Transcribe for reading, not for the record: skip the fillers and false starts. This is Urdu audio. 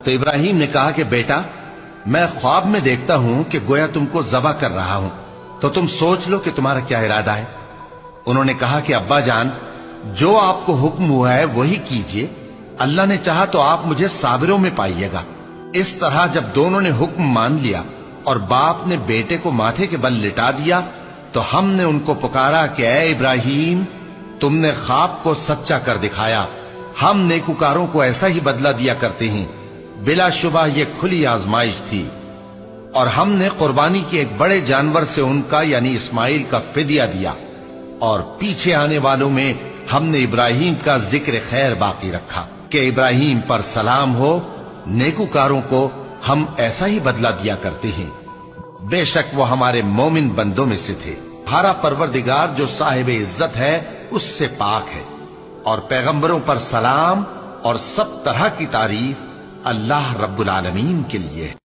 تو ابراہیم نے کہا کہ بیٹا، میں خواب میں دیکھتا ہوں کہ گویا تم کو ذبح کر رہا ہوں، تو تم سوچ لو کہ تمہارا کیا ارادہ ہے۔ انہوں نے کہا کہ ابا جان، جو آپ کو حکم ہوا ہے وہی کیجئے، اللہ نے چاہا تو آپ مجھے صابروں میں پائیے گا۔ اس طرح جب دونوں نے حکم مان لیا اور باپ نے بیٹے کو ماتھے کے بل لٹا دیا، تو ہم نے ان کو پکارا کہ اے ابراہیم، تم نے خواب کو سچا کر دکھایا، ہم نیکوکاروں کو ایسا ہی بدلہ دیا کرتے ہیں۔ بلا شبہ یہ کھلی آزمائش تھی، اور ہم نے قربانی کے ایک بڑے جانور سے ان کا یعنی اسماعیل کا فدیہ دیا، اور پیچھے آنے والوں میں ہم نے ابراہیم کا ذکر خیر باقی رکھا کہ ابراہیم پر سلام ہو، نیکوکاروں کو ہم ایسا ہی بدلہ دیا کرتے ہیں۔ بے شک وہ ہمارے مومن بندوں میں سے تھے۔ ہمارا پروردگار جو صاحب عزت ہے اس سے پاک ہے، اور پیغمبروں پر سلام اور سب طرح کی تعریف اللہ رب العالمین کے لیے ہے۔